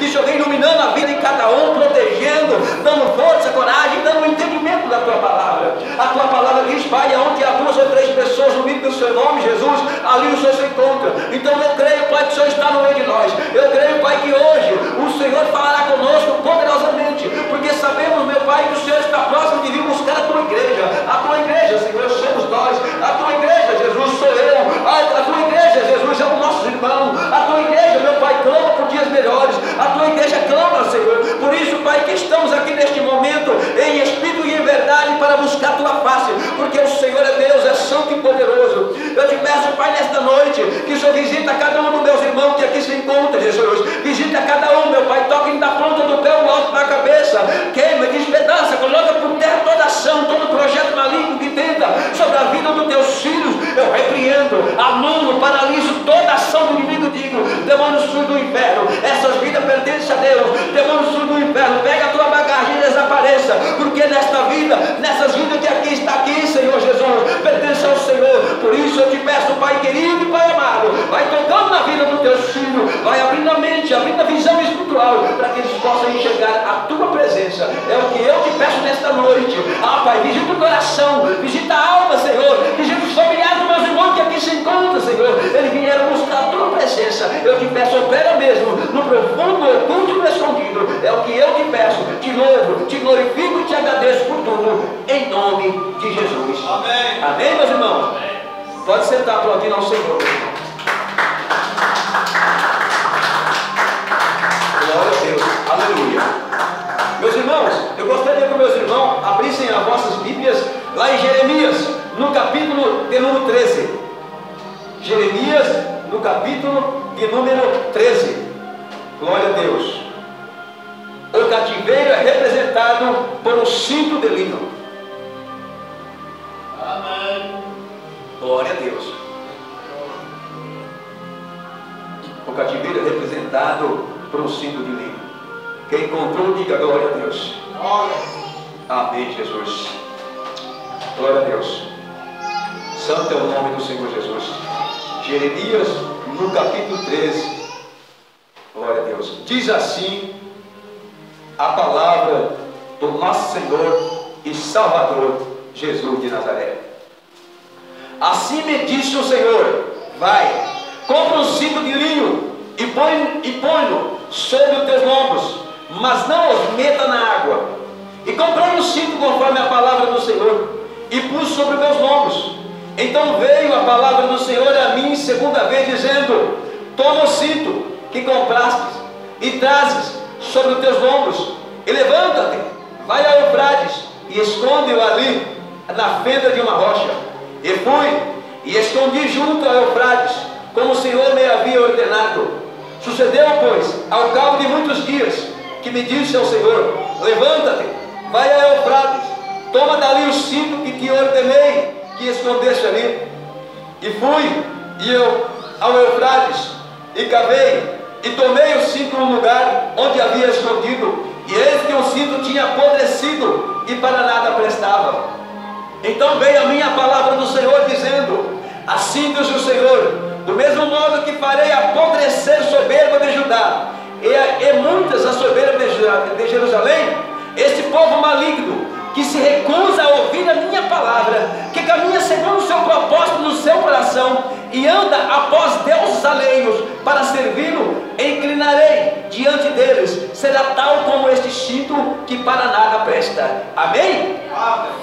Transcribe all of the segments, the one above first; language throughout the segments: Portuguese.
que o Senhor venha iluminando a vida de cada um, protegendo, dando força, coragem, dando entendimento da tua palavra. A tua palavra diz, Pai, aonde há 2 ou 3 pessoas unidas no seu nome, Jesus, ali o Senhor se encontra. Então eu creio, Pai, que o Senhor está no meio de nós. Eu creio, Pai, que hoje o Senhor falará conosco poderosamente, porque sabemos, meu Pai, que o Senhor está próximo de vir buscar a tua igreja. A tua igreja, Senhor, somos nós. A tua igreja, Jesus, sou eu. A tua igreja, Jesus, é o nosso irmão. A tua igreja, meu Pai, clama por dias melhores. A tua igreja clama, Senhor. Por isso, Pai, que estamos aqui neste momento em espírito e em verdade para buscar a tua face, porque o Senhor é Deus, é santo e poderoso. Eu te peço, Pai, nesta noite, que o Senhor visita cada um dos meus irmãos que aqui se encontra, Jesus. Visita cada um, meu Pai, toque da ponta do pé ao alto da cabeça, queima, despedaça, coloca por terra toda ação, todo projeto maligno que tenta sobre a vida dos teus filhos. Eu repreendo, anulo, paraliso toda ação do inimigo, digo, demônio sujo do inferno, essas vidas pertencem a Deus. Demônio sujo do inferno, pega a tua bagagem e desapareça, porque nesta vida, nessas vidas que aqui está aqui, Senhor Jesus, pertence ao Senhor. Por isso eu te peço, Pai querido e Pai amado, vai tocando na vida dos teus filhos, vai abrindo a mente, abrindo a visão espiritual, para que eles possam enxergar a tua presença. É o que eu te peço nesta noite. Pai, visita o coração, visita a alma, Senhor, visita os familiares dos meus irmãos que aqui se encontram, Senhor. Eles vieram buscar a tua presença. Eu te peço, opera mesmo no profundo, oculto e no escondido. É o que eu te peço, te louvo, te glorifico e te agradeço por tudo, em nome de Jesus. Amém. Amém, meus irmãos? Amém. Pode sentar, aplaudindo ao Senhor. Glória a Deus, aleluia. Meus irmãos, eu gostaria que meus irmãos abrissem as vossas Bíblias lá em Jeremias, no capítulo de número 13. Jeremias, no capítulo de número 13. Glória a Deus. O cativeiro é representado por um cinto de linho. Amém. Glória a Deus. O cativeiro é representado por um cinto de linho. Quem encontrou, diga glória a Deus. Glória. Amém, Jesus. Glória a Deus. Santo é o nome do Senhor Jesus. Jeremias, no capítulo 13. Glória a Deus. Diz assim a palavra do nosso Senhor e Salvador Jesus de Nazaré. Assim me disse o Senhor: vai, compra um cinto de linho e põe-no sobre os teus lombos, mas não os meta na água. E comprei um cinto conforme a palavra do Senhor e pus sobre meus lombos. Então veio a palavra do Senhor a mim segunda vez, dizendo: toma o cinto que comprastes e trazes sobre os teus lombos, e levanta-te, vai ao Eufrates e esconde-o ali na fenda de uma rocha. E fui e escondi junto ao Eufrates, como o Senhor me havia ordenado. Sucedeu, pois, ao cabo de muitos dias, que me disse ao Senhor: levanta-te, vai a Eufrates, toma dali o cinto que te ordenei que escondeste ali. E fui e eu ao Eufrates e cavei e tomei o cinto no lugar onde havia escondido, e eis que o cinto tinha apodrecido e para nada prestava. Então veio a mim a palavra do Senhor, dizendo: assim diz o Senhor, do mesmo modo que farei apodrecer soberba de Judá e muitas a soberba de Jerusalém, este povo maligno que se recusa a ouvir a minha palavra, que caminha segundo o seu propósito no seu coração e anda após deuses alheios para servi-lo, inclinarei diante deles, será tal como este cinto que para nada presta. Amém?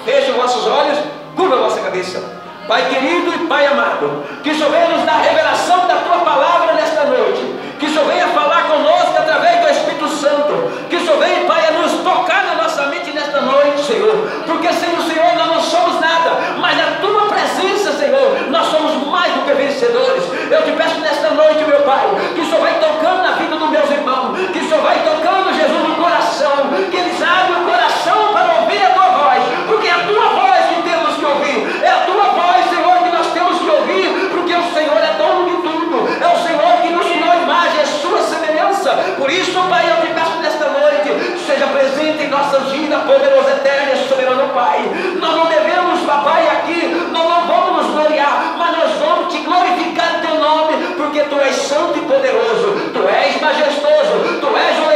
Feche os vossos olhos, curva a vossa cabeça. Pai querido e Pai amado, que o Senhor venha nos dar revelação da Tua palavra nesta noite, que o Senhor venha falar conosco através do Espírito Santo, que o Senhor venha, Pai, a nos tocar na nossa mente nesta noite, Senhor, porque sem o Senhor nós não somos nada, mas na Tua presença, Senhor, nós somos mais do que vencedores. Eu te peço nesta noite, meu Pai, que o Senhor vai tocando na vida dos meus irmãos, que o Senhor vai tocando, Jesus, no coração, que eles abrem o coração para ouvir a Tua voz, porque é a Tua voz que temos que ouvir, é a Tua voz, Senhor, que nós temos que ouvir, porque o Senhor é dono de tudo, é o Senhor que nos criou a imagem, é sua semelhança. Por isso, Pai, eu te peço nesta noite, seja presente em nossas vidas, poderoso, eterno e soberano Pai. Nós não devemos, Papai, aqui, nós não vamos nos gloriar, mas nós vamos te glorificar em teu nome, porque tu és santo e poderoso, tu és majestoso, tu és o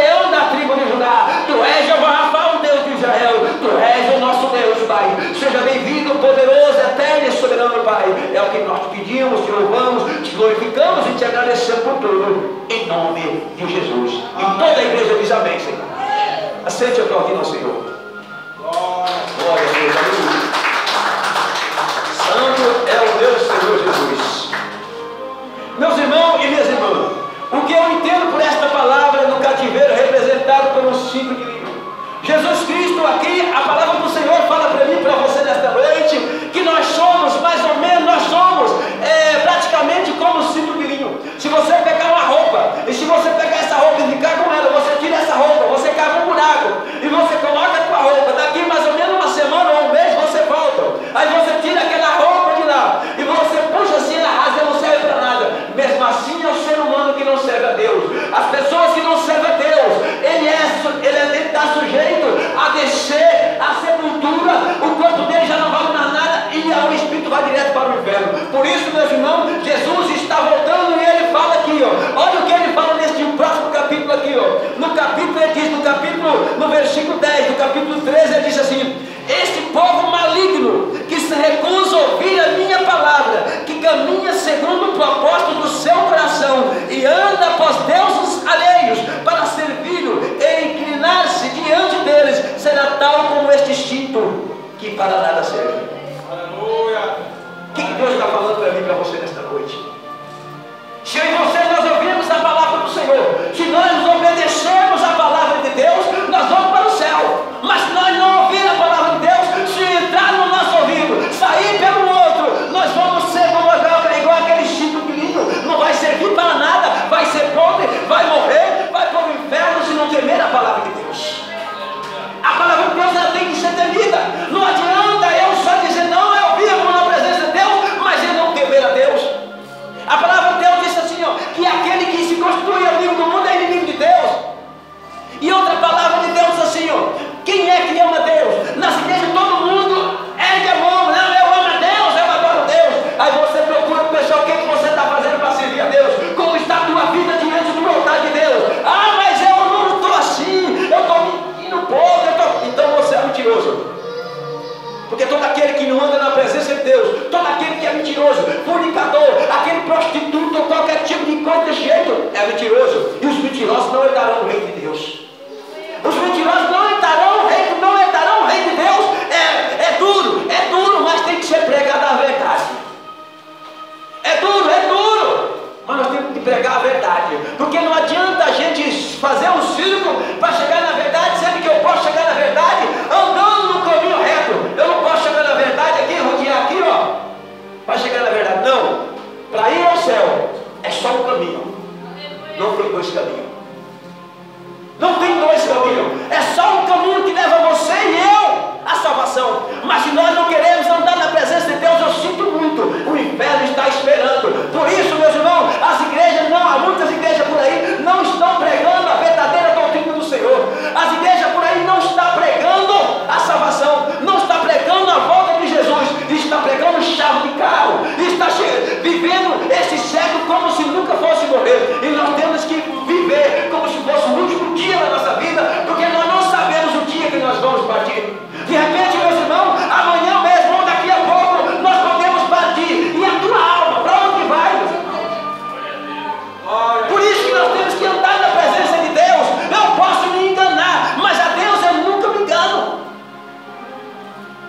nome de Jesus. E toda a igreja diz amém, Senhor. Aceite aplaudindo ao Senhor. Glória a Deus, aleluia. Santo é o Deus Senhor Jesus. Meus irmãos e minhas irmãs, o que eu entendo por esta palavra no cativeiro representado por um ciclo de livro. Jesus Cristo aqui, a palavra do Senhor fala para mim e para você nesta noite, que nós somos, mais ou menos, nós somos praticamente como um ciclo de linho. Se você pegar uma roupa, e se você pegar essa roupa e ficar com ela, você tira essa roupa, você cava um buraco, e você coloca a tua roupa, daqui mais ou menos uma semana ou um mês você volta, aí você tira aquela roupa de lá, e você puxa assim, ela rasga, não serve para nada. Mesmo assim é o ser humano que não serve a Deus. As pessoas que não servem a Deus, ele está sujeito a descer a sepultura, o corpo dele já não vale mais nada, e o espírito vai direto para o inferno. Por isso, meus irmãos, Jesus está voltando e ele fala aqui, ó, olha o que ele fala neste próximo capítulo aqui, ó. No capítulo, ele diz, no versículo 10, do capítulo 13, ele diz assim: este povo maligno, que se recusa a ouvir a minha palavra, que caminha segundo o propósito do seu coração, e anda após deuses alheios, para servi-lo e inclinar-se diante deles, será tal como este instinto, que para nada serve. Aleluia! O que Deus está falando para mim e para você nesta noite? Se eu e você nós ouvimos a palavra do Senhor, se nós obedecermos a palavra de Deus, nós vamos para o céu. Mas se nós não ouvirmos a palavra de Deus, se entrar no nosso ouvido, sair pelo outro, nós vamos ser como igual aquele Chico pequenino, não vai servir para nada, vai ser pobre, vai morrer, vai para o inferno se não temer a palavra de Deus. A palavra de Deus ela tem que ser temida. Não adianta eu só dizer não, eu vivo na presença de Deus, mas eu não temer a Deus. A palavra de Deus diz assim, ó, que aquele que se constitui amigo do mundo é inimigo de Deus. E outra palavra de Deus assim, ó, quem é que ama Deus? Nas igrejas todo mundo é de amor, não, eu amo a Deus, eu adoro Deus. Aí você procura o pessoal, o que você está fazendo para servir a Deus? Como está a tua vida diante do altar de Deus? Ah, mas eu não estou assim, eu estou mentindo um pouco, então você é mentiroso. Porque todo aquele que não anda na presença de Deus, todo aquele que é mentiroso, fornicador, aquele prostituto, ou qualquer tipo de qualquer jeito, é mentiroso. E os mentirosos não herdarão o reino de Deus. Os mentirosos não herdarão o reino de Deus. É duro, mas tem que ser pregada a verdade. É duro, mas nós temos que pregar a verdade. Porque não adianta a gente fazer um circo para chegar na verdade, sendo que eu posso chegar na verdade andando no caminho reto. Eu não posso chegar na verdade aqui, rodear aqui, ó, para chegar na verdade. Não, para ir ao céu é só um caminho. Não tem dois caminhos. Não tem dois caminhos. É só um caminho que leva você e eu à salvação. Mas se nós não queremos andar na presença de Deus, eu sinto muito, o inferno está esperando. Por isso, meus irmãos, as igrejas não, há muitas igrejas por aí não estão pregando a verdadeira doutrina do Senhor. As igrejas por aí não estão pregando a salvação, não está pregando a volta de Jesus, está pregando chave de carro, está vivendo esse século como se nunca fosse morrer. E nós temos que viver como se fosse o último dia da nossa vida, porque nós não sabemos o dia que nós vamos partir. De repente, meus irmãos, amanhã mesmo ou daqui a pouco nós podemos partir. E a tua alma, para onde vai, meus irmãos? Por isso que nós temos que andar na presença de Deus. Eu posso me enganar, mas a Deus eu nunca me engano.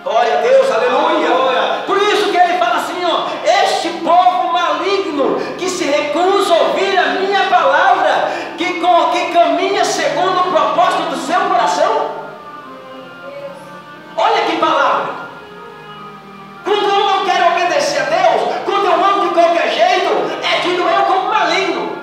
Glória a Deus, aleluia. Por isso que ele fala assim, ó, este povo maligno que se recusa a ouvir a minha palavra, que caminha segundo o propósito do seu coração. Olha que palavra. Quando eu não quero obedecer a Deus, quando eu ando de qualquer jeito, é tido eu como maligno.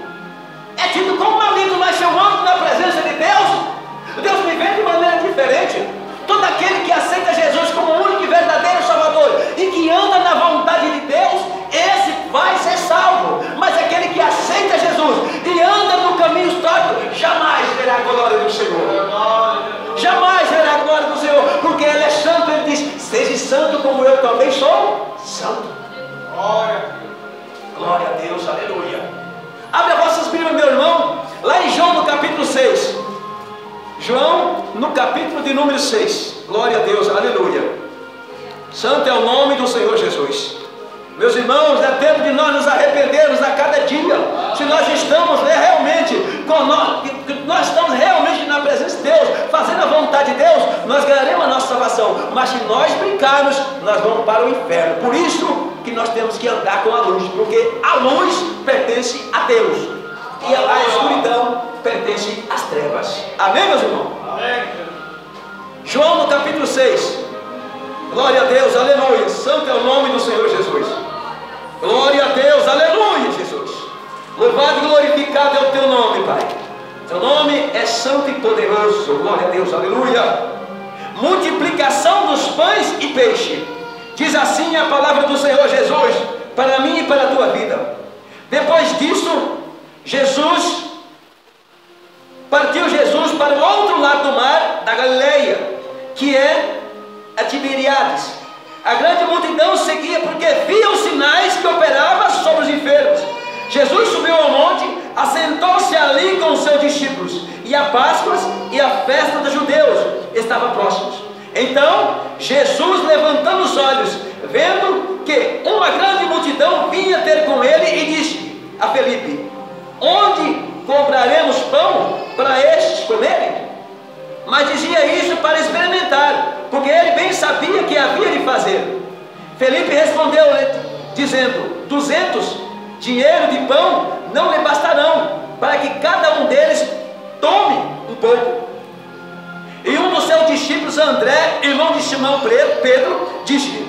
É tido como maligno, mas se eu ando na presença de Deus, Deus me vê de maneira diferente. Todo aquele que aceita Jesus como o único e verdadeiro Salvador e que anda na vontade de Deus, esse vai ser salvo. Mas aquele que aceita Jesus e anda no caminho torto, jamais verá a glória do Senhor. Jamais verá a glória do Senhor, porque Ele é santo. Ele diz, seja santo como eu também sou santo. Glória a Deus, aleluia. Abre as vossas Bíblias, meu irmão, lá em João no capítulo 6. João no capítulo de número 6. Glória a Deus, aleluia. Santo é o nome do Senhor Jesus. Meus irmãos, é tempo de nós nos arrependermos a cada dia. Se nós estamos realmente que nós estamos realmente na presença de Deus, fazendo a vontade de Deus, nós ganharemos a nossa salvação. Mas se nós brincarmos, nós vamos para o inferno. Por isso que nós temos que andar com a luz, porque a luz pertence a Deus e a escuridão pertence às trevas. Amém, meus irmãos? Amém. João no capítulo 6. Glória a Deus, aleluia. Santo é o nome do Senhor Jesus. Glória a Deus, aleluia, Jesus. Louvado e glorificado é o teu nome, Pai. Teu nome é santo e poderoso. Glória a Deus, aleluia. Multiplicação dos pães e peixe. Diz assim a palavra do Senhor Jesus, para mim e para a tua vida. Depois disso, partiu Jesus para o outro lado do mar da Galileia, que é a Tiberíades. A grande multidão seguia porque via os sinais que operava sobre os enfermos. Jesus subiu ao monte, assentou-se ali com os seus discípulos, e a Páscoa e a festa dos judeus estavam próximos. Então Jesus, levantando os olhos, vendo que uma grande multidão vinha ter com ele, e disse a Felipe: onde compraremos pão para estes comerem? Mas dizia isso para experimentar, porque ele bem sabia que havia de fazer. Felipe respondeu-lhe, dizendo: 200 dinheiro de pão não lhe bastarão, para que cada um deles tome um pouco. E um dos seus discípulos, André, irmão de Simão Pedro, disse: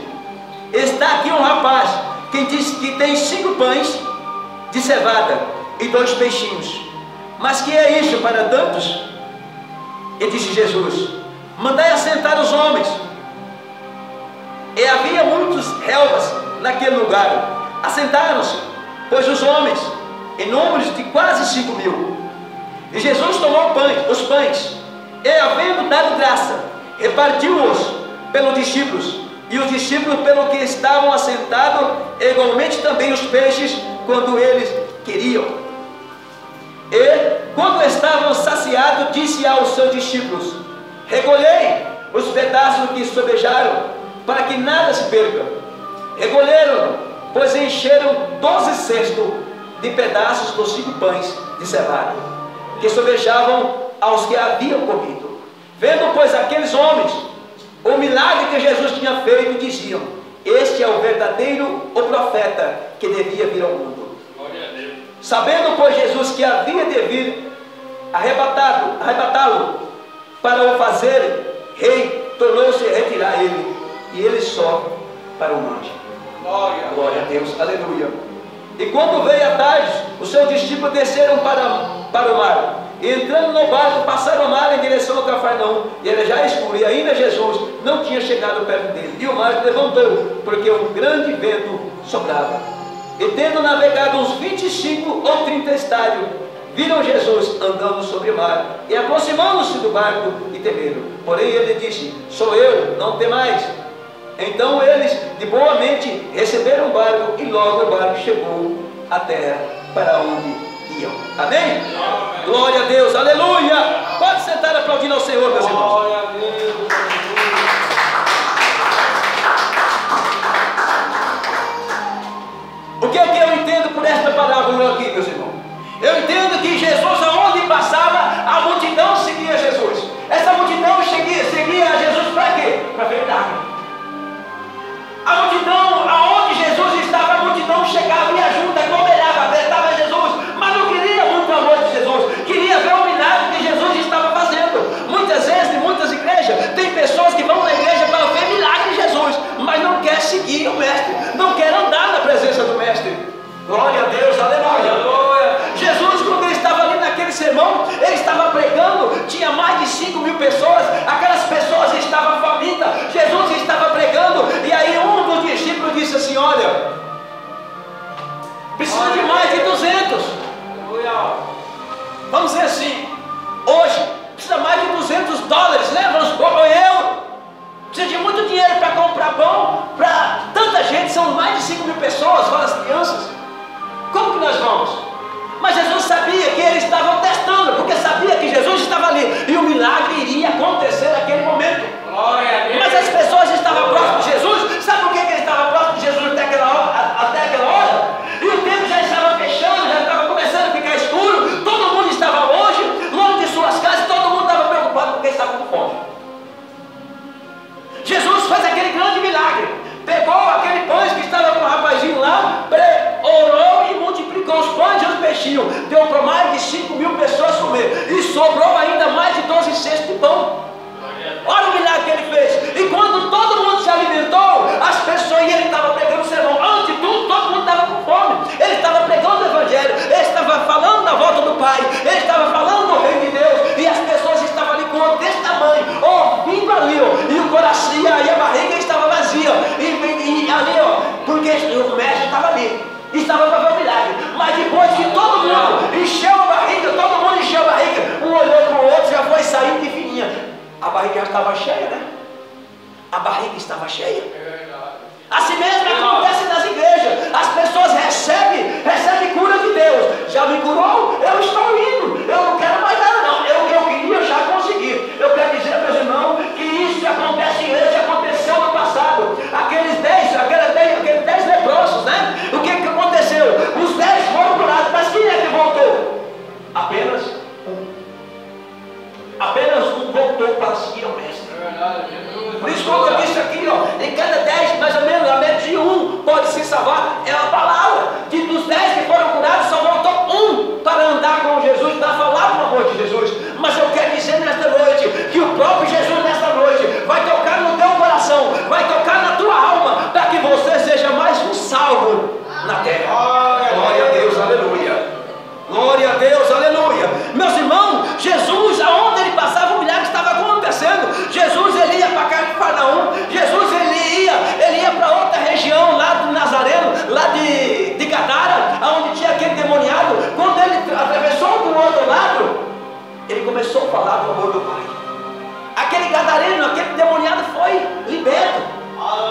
está aqui um rapaz que diz que tem 5 pães de cevada e 2 peixinhos, mas que é isso para tantos? E disse Jesus: mandai assentar os homens. E havia muitos relvas naquele lugar. Assentaram-se, pois, os homens, em números de quase 5.000. E Jesus tomou os pães, e havendo dado graça, repartiu-os pelos discípulos, e os discípulos pelo que estavam assentados, igualmente também os peixes, quando eles queriam. E quando estavam saciados, disse aos seus discípulos: recolhei os pedaços que sobejaram, para que nada se perca. Recolheram, pois encheram 12 cestos de pedaços dos 5 pães de cevada, que sobejavam aos que haviam comido. Vendo, pois, aqueles homens o milagre que Jesus tinha feito, diziam: este é o verdadeiro, o profeta que devia vir ao mundo. Sabendo, pois, Jesus que havia de vir arrebatá-lo para o fazer rei, tornou-se a retirar ele, e ele só para o monte. Glória a Deus, aleluia. E quando veio a tarde, os seus discípulos desceram para o mar, e entrando no barco, passaram o mar em direção ao Cafarnaum, e era já escuro, e ainda Jesus não tinha chegado perto dele, e o mar se levantou, porque um grande vento soprava. E tendo navegado uns 25 ou 30 estádios, viram Jesus andando sobre o mar, e aproximando-se do barco, e temeram. Porém ele disse: sou eu, não temais. Então eles de boa mente receberam o barco, e logo o barco chegou à terra para onde iam. Amém? Amém. Glória a Deus, aleluia. Pode sentar aplaudindo ao Senhor, meus irmãos. Glória a Deus. O que é que eu entendo por esta parábola aqui, meus irmãos? Eu entendo que Jesus, aonde passava, a multidão seguia Jesus. Essa multidão seguia a Jesus para quê? Para ver milagre. A multidão, aonde Jesus estava, a multidão chegava, ia junto, aglomerava, apertava Jesus, mas não queria muito o amor de Jesus, queria ver o milagre que Jesus estava fazendo. Muitas vezes, em muitas igrejas, tem pessoas que vão na igreja para ver milagre de Jesus, mas não quer seguir o Mestre, não quer andar na presença do Mestre. Glória a Deus, aleluia. Jesus, quando ele estava ali naquele sermão, ele estava pregando, tinha mais de 5.000 pessoas, aquelas pessoas estavam famintas, Jesus estava pregando, e aí um dos discípulos disse assim: olha, precisa de mais de 200. Vamos dizer assim, hoje precisa mais de $200, né? Vamos supor, eu precisa de muito dinheiro para comprar pão para tanta gente, são mais de 5.000 pessoas, fora as crianças. Como que nós vamos? Mas Jesus sabia que eles estavam testando, porque sabia que Jesus estava ali e o milagre iria acontecer naquele momento. Mas as pessoas estavam próximas de Jesus. Sabe por que eles estavam próximos de Jesus até aquela hora? E o tempo já estava fechando, já estava começando a ficar escuro, todo mundo estava longe. voltou para seguir ao mestre. Por isso, quando eu disse aqui, ó, em cada 10, mais ou menos, a média de um pode se salvar, é uma palavra. Dos 10 que foram curados, só voltou um para andar com Jesus, para falar do amor de Jesus. Mas eu quero dizer nesta noite, que o próprio Jesus nesta noite vai tocar no teu coração, vai tocar na tua alma, para que você seja mais um salvo na terra. Glória a Deus, aleluia. Glória a Deus, aleluia. Meus irmãos, Jesus, aonde ele passava, o milagre estava acontecendo. Jesus, ele ia para Cafarnaum. Jesus, ele ia para outra região, lá do Nazareno, lá de Gadara, aonde tinha aquele demoniado. Quando ele atravessou do outro lado, ele começou a falar do amor do Pai. Aquele gadareno, aquele demoniado foi liberto.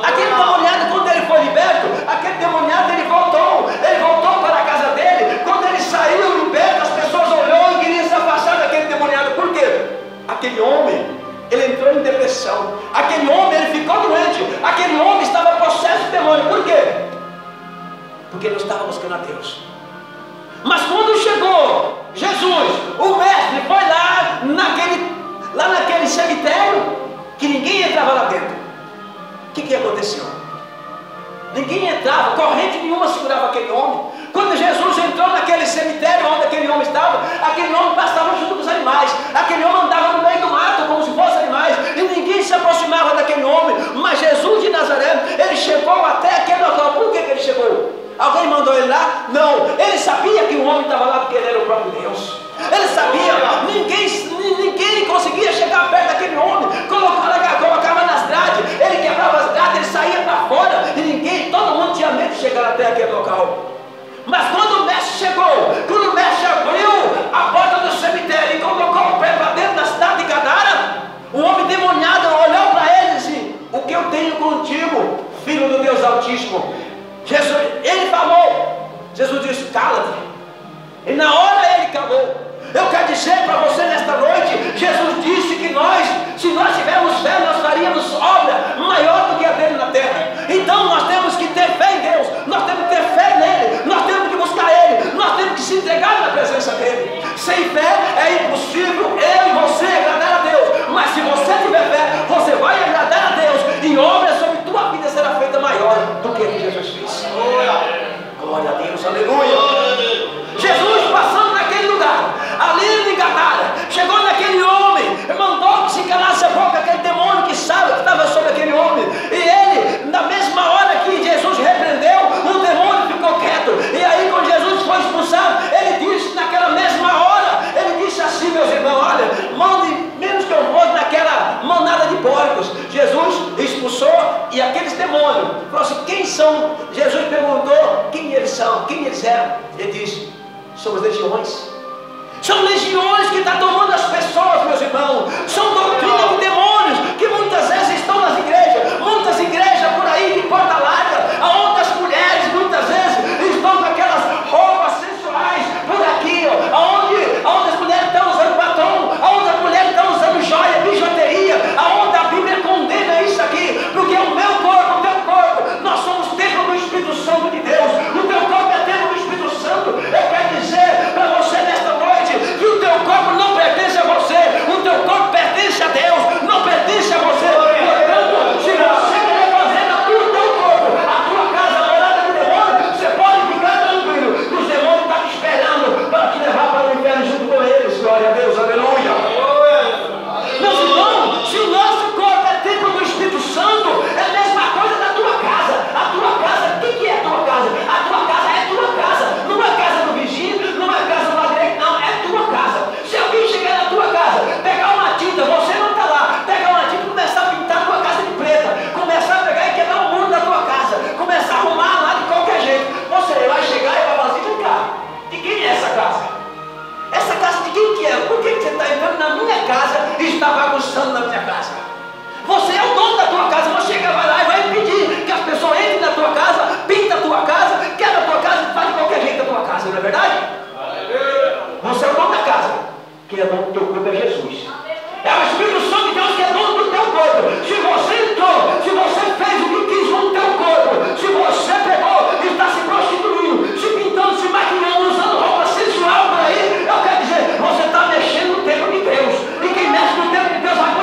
Aquele demoniado, quando ele foi liberto, aquele demoniado, ele voltou para a casa dele. Quando ele saiu liberto, as pessoas olharam e queriam se afastar daquele demoniado. Por quê? Aquele homem, ele entrou em depressão. Aquele homem, ele ficou doente. Aquele homem estava possesso de demônio. Por quê? Porque ele não estava buscando a Deus. Mas quando chegou Jesus, o mestre foi lá naquele cemitério, que ninguém entrava lá dentro. O que aconteceu? Ninguém entrava, corrente nenhuma segurava aquele homem. Quando Jesus entrou naquele cemitério onde aquele homem estava, aquele homem passava junto com os animais. Aquele homem andava no meio do mato como se fossem animais, e ninguém se aproximava daquele homem. Mas Jesus de Nazaré, ele chegou até aquele local. Por que ele chegou? Alguém mandou ele lá? Não, ele sabia que o homem estava lá porque ele era o próprio Deus. Ele sabia, ninguém conseguia chegar perto daquele homem. Colocava nas grades, ele quebrava as grades, ele saía para fora, e todo mundo tinha medo de chegar até aquele local. Mas quando o mestre chegou, quando o mestre abriu a porta do cemitério e colocou o pé para dentro da cidade de Gadara, o homem demoniado olhou para ele e disse: o que eu tenho contigo, filho do Deus Altíssimo? Ele falou. Jesus disse: cala-te. E na hora ele calou. Eu quero dizer para você nesta noite, Jesus disse que se nós tivermos fé, nós faríamos obra maior do que a dele na terra. Então nós temos que ter fé em Deus, nós temos que ter fé nele, nós temos que buscar ele, nós temos que se entregar na presença dele. Sem fé é impossível eu e você agradar a Deus. Mas se você tiver fé, você vai agradar a Deus, e obra sobre tua vida será feita maior do que Jesus fez. Glória a Deus, aleluia. Jesus passando naquele lugar, ali em Gadara, chegou naquele homem, mandou que se calasse a boca, aquele demônio que estava sobre aquele homem. E ele, na mesma hora que Jesus repreendeu, o demônio ficou quieto. E aí, quando Jesus foi expulsado, ele disse naquela mesma hora, ele disse assim: meus irmãos, olha, mande menos que eu vou naquela manada de porcos. Jesus expulsou, e aqueles demônios falou assim: quem são? Jesus perguntou quem eles são, quem eles eram. Ele disse: são as legiões. São legiões que estão tomando as pessoas, meus irmãos. São doutrinas de demônios que muitas vezes estão nas igrejas. Muitas igrejas por aí de porta larga, aonde as mulheres muitas vezes estão com aquelas roupas sensuais por aqui, aonde as mulheres estão usando batom, aonde as mulheres estão usando joia, bijuteria, aonde a Bíblia condena isso aqui. Porque o meu corpo, o teu corpo, nós somos templo do Espírito Santo de Deus. O teu corpo é templo do Espírito Santo. Eu quero dizer para você nesta noite que o teu corpo não pertence a você, o teu corpo pertence a Deus, não pertence a você. Portanto, se você quer fazer na teu corpo a tua casa morada de demônio, você pode ficar tranquilo, que os demônios estão te esperando para te levar para o inferno junto com eles. Glória a Deus, aleluia. Meus irmãos, se o nosso corpo é templo do Espírito Santo, é a mesma coisa da tua casa. A tua casa, o que é a tua casa? A tua casa é a tua casa, não é a casa do vizinho, não é a casa do ladrão, não, é a tua casa. Se alguém chegar na tua casa, pegar uma tinta, você não está lá, pegar uma tinta e começar a pintar a tua casa de preta, começar a pegar e quebrar o muro da tua casa, começar a arrumar lá de qualquer jeito, você vai chegar e vai falar assim: vem cá, de quem é essa casa? Essa casa de quem que é? Por que você está entrando na minha casa e está bagunçando na minha casa? Você é o dono da tua casa, você chega, vai lá e vai impedir que as pessoas entrem na tua casa, pinta a tua casa, quebra a tua casa e faz de qualquer jeito a tua casa, não é verdade? Você é o dono da casa. Quem é dono do teu corpo é Jesus. É o Espírito Santo de Deus que é dono do teu corpo. Se você entrou, se você fez o que quis com o teu corpo, se você pegou e está se prostituindo, se pintando, se maquinando, usando roupa sensual por aí, eu quero dizer, você está mexendo no templo de Deus. E quem mexe no templo de Deus vai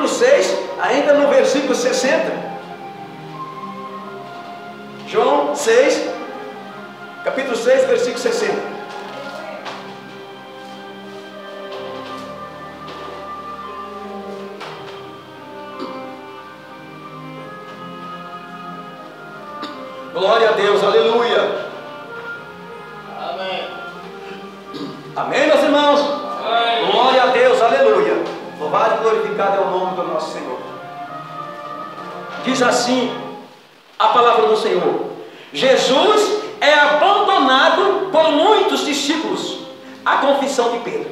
capítulo 6, ainda no versículo 60. João 6, capítulo 6, versículo 60. Glória a Deus, aleluia. Amém. Amém, meus irmãos? Amém. Glória a Deus, aleluia. Louvado e glorificado é o nome do nosso Senhor. Diz assim a palavra do Senhor: Jesus é abandonado por muitos discípulos. A confissão de Pedro.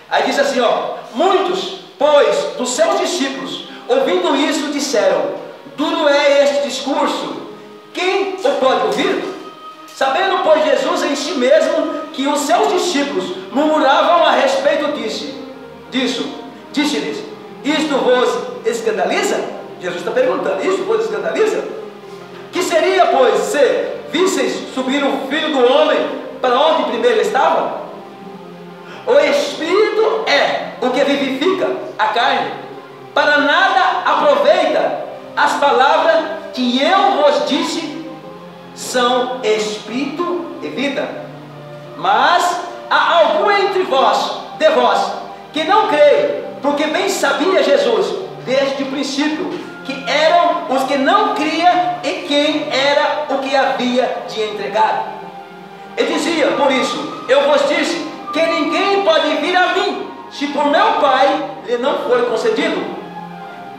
Aí diz assim, muitos, pois, dos seus discípulos, ouvindo isso, disseram: duro é este discurso, quem o pode ouvir? Sabendo, pois, Jesus em si mesmo que os seus discípulos murmuravam a respeito disso, disse-lhes: isto vos escandaliza? Jesus está perguntando: isto vos escandaliza? Que seria, pois, se visseis subir o Filho do Homem para onde primeiro estava? O Espírito é o que vivifica a carne, para nada aproveita. As palavras que eu vos disse são espírito e vida. Mas há algum entre vós, que não creio, porque bem sabia Jesus, desde o princípio, que eram os que não criam e quem era o que havia de entregar. E dizia, por isso, eu vos disse, que ninguém pode vir a mim, se por meu Pai lhe não foi concedido.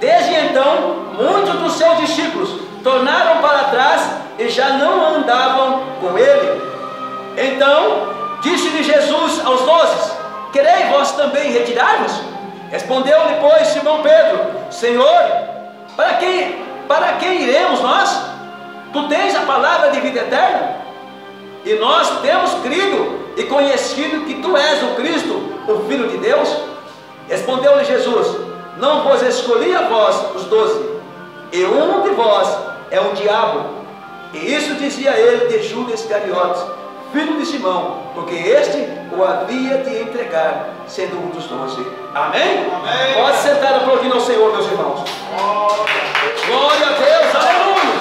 Desde então, muitos dos seus discípulos tornaram para trás e já não andavam com ele. Então, disse-lhe Jesus aos 12: quereis vós também retirar-vos? Respondeu-lhe, pois, Simão Pedro: Senhor, para quem iremos nós? Tu tens a palavra de vida eterna, e nós temos crido e conhecido que tu és o Cristo, o Filho de Deus. Respondeu-lhe Jesus: não vos escolhi a vós, os 12, e um de vós é o diabo. E isso dizia ele de Judas Iscariotes, filho de Simão, porque este o havia de entregar, sendo um dos 12. Amém? Amém. Pode sentar aplaudindo ao Senhor, meus irmãos. Glória a Deus, aleluia.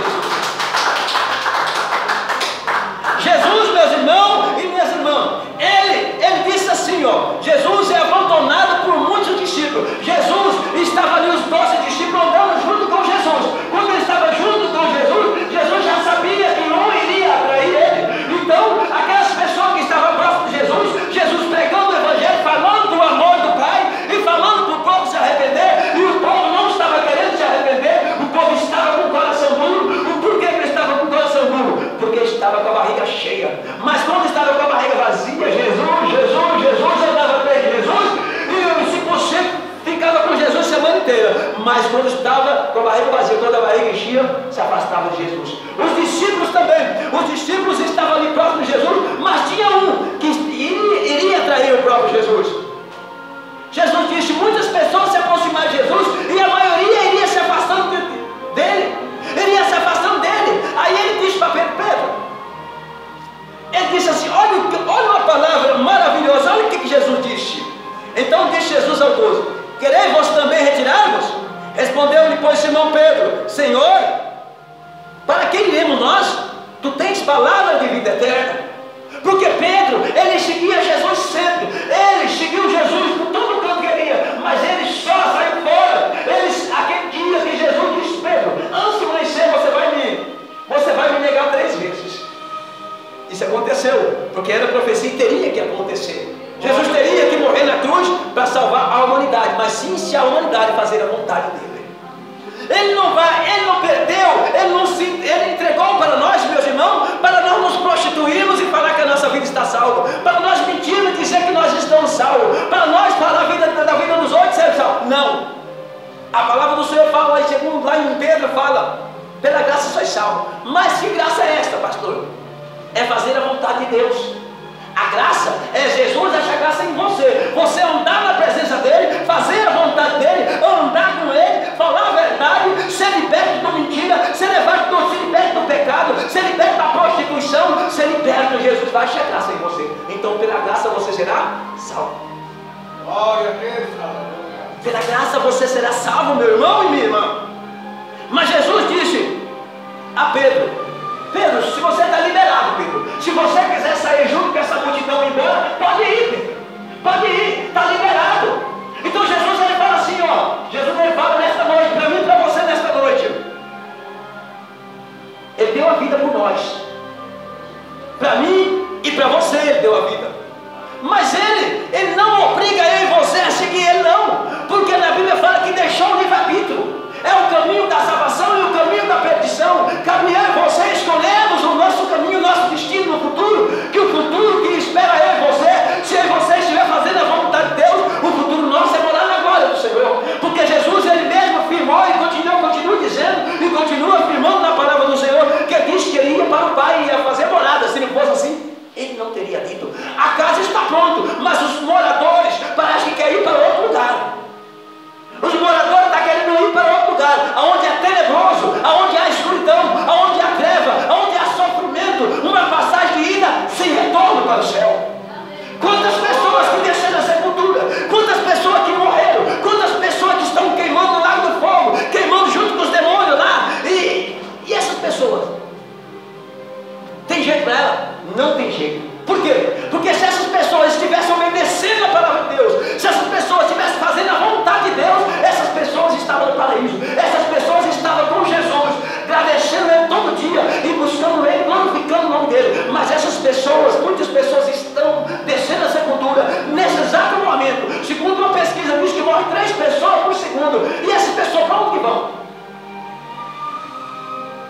Jesus, meus irmãos e minhas irmãs, ele disse assim, Jesus é abandonado por muitos discípulos. Jesus estava ali, os 12 discípulos andando junto com Jesus. Quando ele estava junto com Jesus, Jesus já sabia que um iria atrair ele. Então, aquelas pessoas que estavam próximas de Jesus, Jesus pregando o Evangelho, falando do amor do Pai e falando para o povo se arrepender, e o povo não estava querendo se arrepender, o povo estava com o coração duro. Por que ele estava com o coração duro? Porque estava com a barriga cheia. Mas quando estava com a barriga vazia, Jesus andava atrás de Jesus, e se possível ficava com Jesus a semana inteira. Mas quando estava com a barriga vazia, quando a barriga enchia, se afastava de Jesus. Os discípulos também, os discípulos estavam ali próximo de Jesus, mas tinha um que iria trair o próprio Jesus. Jesus disse: muitas pessoas se aproximaram de Jesus, e a maioria iria se afastando dele, iria se afastando dele. Aí ele disse para Pedro, ele disse assim, olha uma palavra maravilhosa, olha o que Jesus disse. Então disse Jesus ao 12: quereis vós também retirar-vos? Respondeu-lhe, pois, Simão Pedro: Senhor, para quem iremos nós? Tu tens palavra de vida eterna. Porque Pedro, ele seguia Jesus sempre, ele seguiu Jesus por todo canto que ele ia, mas ele só saiu fora. Aquele dia que Jesus disse: Pedro, antes de amanhecer você vai me negar 3 vezes. Isso aconteceu, porque era profecia e teria que acontecer. Jesus teria que morrer na cruz para salvar a humanidade, mas sim se a humanidade fazer a vontade dele. Ele não perdeu, ele entregou para nós, meus irmãos, para nós nos prostituirmos e falar que a nossa vida está salva, para nós mentirmos e dizer que nós estamos salvos, para nós falar da vida dos outros ser salvos. Não. A palavra do Senhor fala, lá em Pedro fala: pela graça sois salvos. Mas que graça é esta, pastor? É fazer a vontade de Deus. A graça é Jesus achar graça em você. Você andar na presença dele, fazer a vontade dele, andar com ele, falar a verdade, ser liberto da mentira, ser liberto do pecado, ser liberto da prostituição, ser liberto. Jesus vai achar graça em você. Então pela graça você será salvo. Glória a Deus. Pela graça você será salvo, meu irmão e minha irmã. Mas Jesus disse a Pedro: Pedro, se você está liberado, Pedro. Se você quiser sair junto com essa multidão e ir embora, pode ir, Pedro. Pode ir, está liberado. Então Jesus ele fala assim, ó. Jesus ele fala nesta noite, para mim e para você nesta noite. Ele deu a vida por nós. Para mim e para você ele deu a vida. Mas ele não obriga eu e você a seguir ele, não. Porque na Bíblia fala que deixou o livre-arbítrio. É o caminho da salvação e o caminho da perdição. Cabe eu e você escolhemos o nosso caminho, o nosso destino no futuro. Que o futuro que espera eu e você, se eu e você estiver fazendo a vontade de Deus, o futuro nosso é morar na glória do Senhor. Porque Jesus ele mesmo afirmou e continua dizendo e continua afirmando na palavra do Senhor que ele disse que ele ia para o Pai e ia fazer morada. Se não fosse assim, ele não teria dito. A casa está pronta, mas os moradores parecem que querem ir para outro lugar. Os moradores estão querendo ir para outro lugar, aonde é tenebroso, aonde há escuridão, aonde há treva, aonde há sofrimento, uma passagem de ida sem retorno para o céu. Quantas pessoas que desceram a sepultura, quantas pessoas que morreram, quantas pessoas que estão queimando no lago do fogo, queimando junto com os demônios lá, e essas pessoas, tem jeito para ela? Não tem jeito. Por quê? Porque se essas pessoas estivessem obedecendo a palavra de Deus, se essas pessoas estivessem fazendo a vontade de Deus, essas pessoas estavam no paraíso, essas pessoas estavam com Jesus, agradecendo Ele todo dia e buscando Ele, glorificando o nome dEle. Mas essas pessoas, muitas pessoas estão descendo a sepultura nesse exato momento. Segundo uma pesquisa, diz que morre 3 pessoas por segundo. E essas pessoas para onde vão?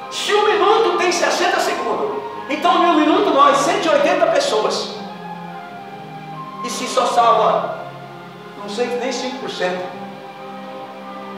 Se 1 minuto tem 60 segundos, então em 1 minuto nós 180 pessoas. E se só salva, não sei nem 5%.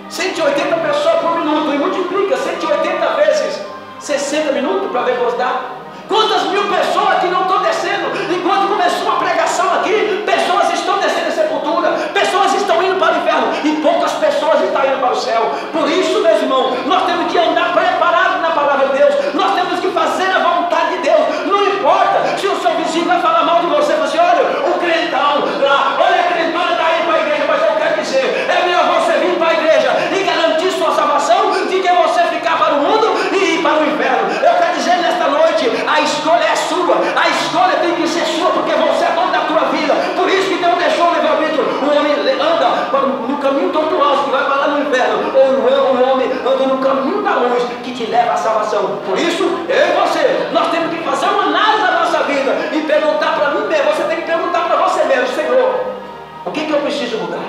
180 pessoas por minuto. E multiplica 180 vezes 60 minutos para ver quanto dá. Quantas mil pessoas que não estão descendo? Enquanto começou a pregação aqui, pessoas estão descendo a sepultura, pessoas estão indo para o inferno e poucas pessoas estão indo para o céu. Por isso, meus irmãos, nós temos que andar preparados na palavra de Deus. Nós temos que fazer a vontade de Deus. Não importa se o seu vizinho vai falar mal de você, você olha, o crentão lá, olha a crentona está indo para a igreja, mas eu quero dizer, é melhor você vir para a igreja e garantir sua salvação de que você ficar para o mundo e ir para o inferno. Eu quero dizer nesta noite, a escolha é sua, a escolha tem que ser sua, porque você é dono da tua vida. Por isso que Deus deixou o livre-arbítrio. O homem anda no caminho tortuoso que vai para lá no inferno, ou o homem anda no caminho da luz que te leva à salvação. Por isso, eu e você, nós temos que fazer uma análise da nossa vida e perguntar para mim mesmo. Você tem que perguntar para você mesmo: Senhor, o que eu preciso mudar?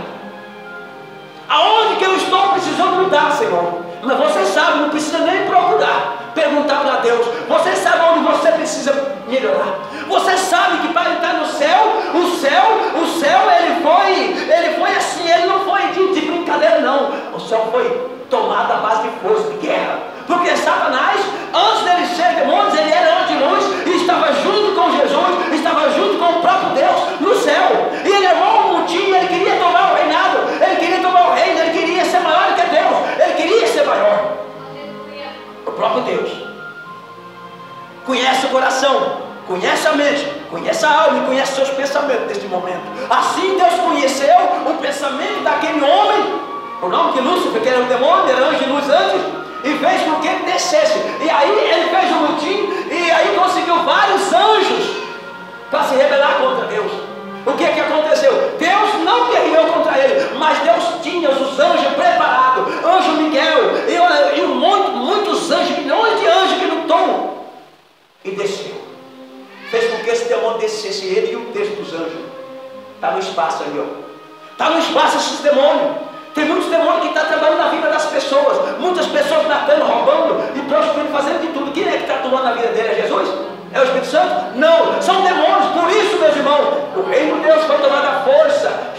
Aonde que eu estou precisando mudar, Senhor? Mas você sabe, não precisa nem procurar perguntar para Deus. Você sabe onde você precisa melhorar. Você sabe que para entrar no céu, o céu ele foi assim, ele não foi de brincadeira, não. O céu foi tomado à base de força, de guerra. Porque Satanás, antes dele ser demônios, ele era anjo de luz e estava junto com Jesus, estava junto com o próprio Deus no céu. E ele levou um motim, ele queria tomar o reinado, ele queria tomar o reino, ele queria ser maior que Deus, ele queria ser maior. O próprio Deus conhece o coração, conhece a mente, conhece a alma e conhece seus pensamentos neste momento. Assim Deus conheceu o pensamento daquele homem, o nome de Lúcifer, que era o demônio, era anjo de luz antes, e fez com que ele descesse. E aí ele fez um motim, e aí conseguiu vários anjos para se rebelar contra Deus. O que aconteceu? Deus não guerreou contra ele, mas Deus tinha os anjos preparados, anjo Miguel e muitos anjos, milhões de anjos que lutou, e desceu. Fez com que esse demônio descesse, ele e um terço dos anjos. Está no espaço aí, ó. Está no espaço esses demônios. Tem muitos demônios que estão trabalhando na vida das pessoas, muitas pessoas matando, roubando e prostituindo, fazendo de tudo. Quem é que está atuando na vida dele? É Jesus? É o Espírito Santo? Não, são demônios. Por isso, meus irmãos, o reino de Deus foi tomado à força.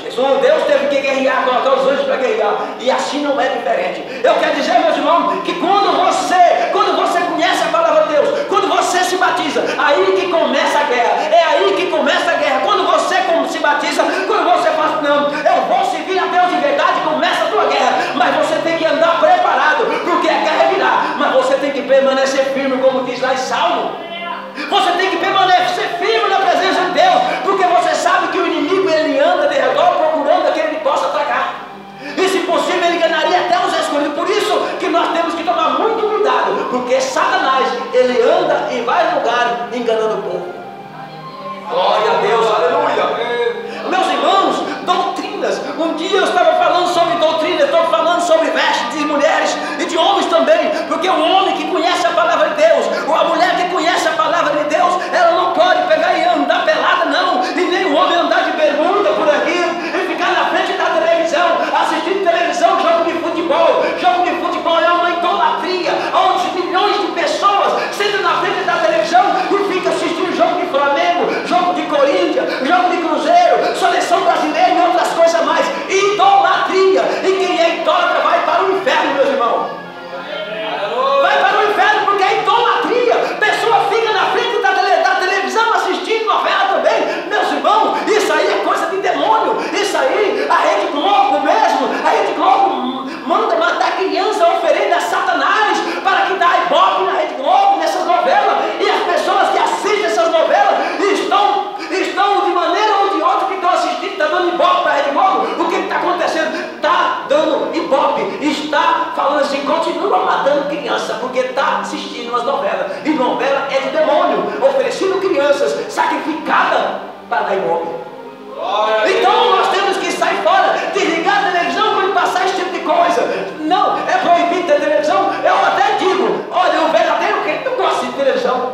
Deus teve que guerrear, colocar os anjos para guerrear, e assim não é diferente. Eu quero dizer, meus irmãos, que quando você conhece a palavra de Deus, quando você se batiza, aí que começa a guerra. É aí que começa a guerra. Quando você se batiza, quando você fala, não, eu vou servir a Deus de verdade, começa a tua guerra. Mas você tem que andar preparado, porque a guerra virá. Mas você tem que permanecer firme, como diz lá em Salmo. Você tem que permanecer firme na presença de Deus, porque você sabe que o inimigo ele anda de redor procurando aquele que possa atacar. E em vários lugares, enganando o povo. Glória a Deus, aleluia. Meus irmãos, doutrinas. Um dia eu estava falando sobre doutrina, estou falando sobre vestes de mulheres e de homens também, porque o homem que conhece a palavra de Deus, ou a mulher que conhece a palavra de Deus, ela não pode pegar e andar pelada, não, e nem o homem andar de bermuda por aqui e ficar na frente da televisão, assistindo televisão, jogo de futebol. Jogo de futebol é uma idolatria, onde milhões de pessoas sentam na frente da televisão e ficam assistindo jogo de Flamengo, jogo de Corinthians, jogo de Cruzeiro, seleção brasileira e outras coisas mais. Idolatria. E quem é idólatra vai para o inferno, meus irmãos. Vai para o inferno porque é idolatria. A pessoa fica na frente da televisão assistindo novela também. Meus irmãos, isso aí é coisa de demônio. Isso aí, a Rede Globo mesmo, a Rede Globo manda matar criança, oferenda a Satanás para que dá ibope na Rede Globo, nessas novelas. E as pessoas que assistem essas novelas estão de maneira ou de outra que estão assistindo, está dando ibope para a Rede Globo. O que está acontecendo? Está dando ibope, está falando assim, continua matando criança, porque está assistindo umas novelas. E novela é de demônio, oferecendo crianças sacrificadas para dar ibope. Então nós temos que sair fora, desligar a televisão quando passar esse tipo de coisa. Não, é proibido ter televisão. Eu até digo, olha, o verdadeiro crente não gosta de televisão.